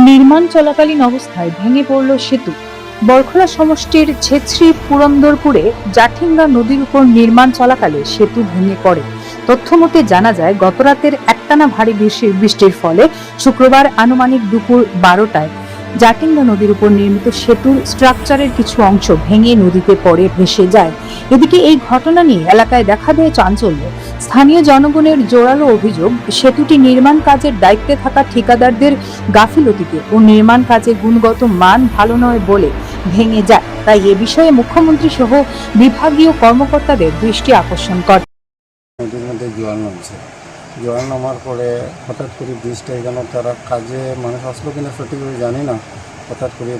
নির্মাণ চলাকালীন অবস্থায় ভেঙে পড়ল সেতু। বরখলা সমষ্টির ছেত্রী পুরন্দরপুরে জাঠিঙ্গা নদীর উপর নির্মাণ চলাকালে সেতু ভেঙে পড়ে। তথ্যমতে জানা যায়, গতরাতের একটানা ভারী বৃষ্টির ফলে শুক্রবার আনুমানিক দুপুর 12টায় জাঠিঙ্গা নদীর উপর নির্মিত সেতুর স্ট্রাকচারের কিছু অংশ ভেঙে নদীতে পড়ে ভেসে যায়। এদিকে এই ঘটনা নিয়ে এলাকায় দেখা দেয় চাঞ্চল্য। স্থানীয় জনগণের জোরালো অভিযোগ, সেতুটি নির্মাণ কাজের দায়িত্বে থাকা ঠিকাদারদের গাফিলতিতে ও নির্মাণ কাজে গুণগত মান ভালো নয় বলে ভেঙে যায়। তাই এ বিষয়ে মুখ্যমন্ত্রী সহ বিভাগীয় কর্মকর্তাদের দৃষ্টি আকর্ষণ করে। নদীর মধ্যে জোয়ার নামছে, জোয়ার নামার পরে হঠাৎ করে ব্রিজটা এখানে তারা কাজে মানুষ আসলো কিনা সঠিকভাবে জানি না, হঠাৎ করে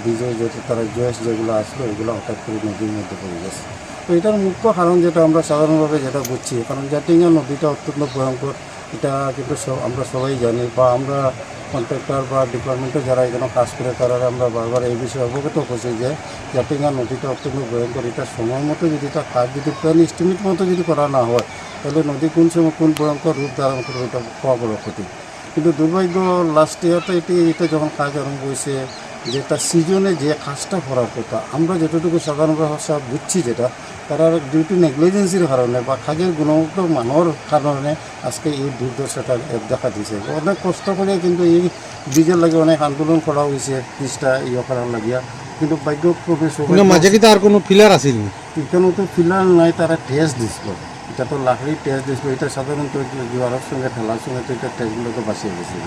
ব্রিজে যেটা তারা জয়েস যেগুলো আসলো এগুলো হঠাৎ করে নদীর মধ্যে পড়ে গেছে। তো এটার মুখ্য কারণ যেটা আমরা সাধারণভাবে যেটা বুঝছি, কারণ জাটিঙ্গা নদীটা অত্যন্ত ভয়ঙ্কর, এটা কিন্তু আমরা সবাই জানি, বা আমরা কন্ট্রাক্টর বা ডিপার্টমেন্টে যারা এখানে কাজ করে তারা আমরা বারবার এই বিষয়ে অবগত করছি যে জাটিঙ্গা নদীটা অত্যন্ত ভয়ঙ্কর। এটা সময় মতো যদি তার কাজ যদি প্ল্যান এস্টিমেট মতো যদি করা না হয়, তাহলে নদী কোন সময় কোন ভয়ঙ্কর রূপ ধারণ করবে এটা পাওয়া বড় ক্ষতি। কিন্তু দুর্ভাগ্য লাস্ট ইয়ারটা এটা যখন কাজ আরম্ভ হয়েছে, যেটা সিজনে যে কাজটা করার কথা, আমরা যতটুকু সাধারণ ভাষা বুঝছি যেটা তারা ডিউটি নেগলিজেন্সির কারণে বা কাজের গুণগত মানের কারণে আজকে এই দুর্দশাটা দেখা দিয়েছে। অনেক কষ্ট করে কিন্তু এই ব্রিজের লাগে অনেক আন্দোলন করা হয়েছে ব্রিজটা করার লাগিয়া, কিন্তু ভাগ্যক্রমে মাঝে কি তার কোনো ফিলার আছে? এখানে তো ফিলার নাই, তারা টেস্ট দিছিল, এটা তো লাকড়ি টেস্ট দিছিল, এটা সাধারণত জোয়ারের সঙ্গে ঠেলার সঙ্গে তো এটা টেস্টগুলো তো বাঁচিয়ে গেছিল।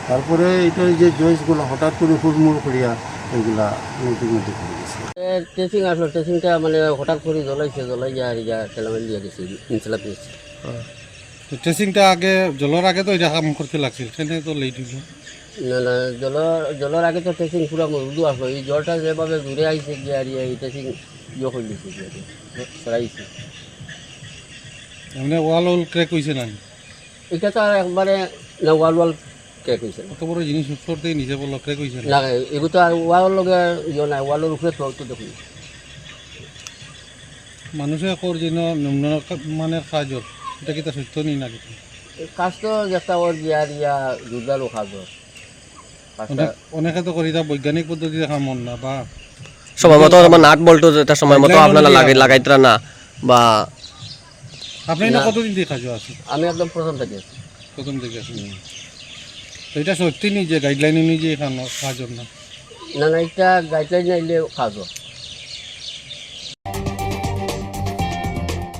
তারপরে এটা যে জয়েসগুলো হঠাৎ করে হুড়মুড় করিয়া এগুলা নদীর মধ্যে পড়ে গেছে। টেস্টিং আসলো, টেস্টিংটা মানে হঠাৎ করে জ্বলাইয়া আর ঠেলামেল দিয়ে গেছে ইনশাল্লাহ পেয়েছি। ট্রেসিংটা আগে জলের আগে তো এটা কাম করতে লাগছিল, সেখানে তো লেট হইল। না না, জলের আগে তো টেস্টিং পুরো মজুদ আসলো, এই জলটা যেভাবে ঘুরে আইছে গিয়ে আর এই টেস্টিং করে দিচ্ছে সরাইছে। মানে ওয়াল ক্র্যাক হয়েছে না? এটা তো আর একবারে না ওয়াল ক্র্যাক হয়েছে কত বড় জিনিস উপর থেকে নিচে বললো ক্র্যাক হয়েছে না, এগুলো তো আর ওয়ালের লগে নাই, ওয়ালের উপরে তো দেখুন। মানুষের কর যেন নিম্ন মানের কাজ এটা কি তা সত্য নেই না? কিছু কাজ তো যেটা ওর দিয়া জোরদারও কাজ। অনেকে তো করি তা বৈজ্ঞানিক পদ্ধতিতে কাম না, বা সময় মতো নাট বল্টু এটা সময় মতো আপনারা লাগাইতরা না, বা আপনি না কতদিন দিয়ে কাজ আছে? আমি একদম প্রথম থেকে আছেন। তো এটা সত্যি নেই যে গাইডলাইন অনুযায়ী কাজ না? না না, এটা গাইডলাইন নাইলে কাজ।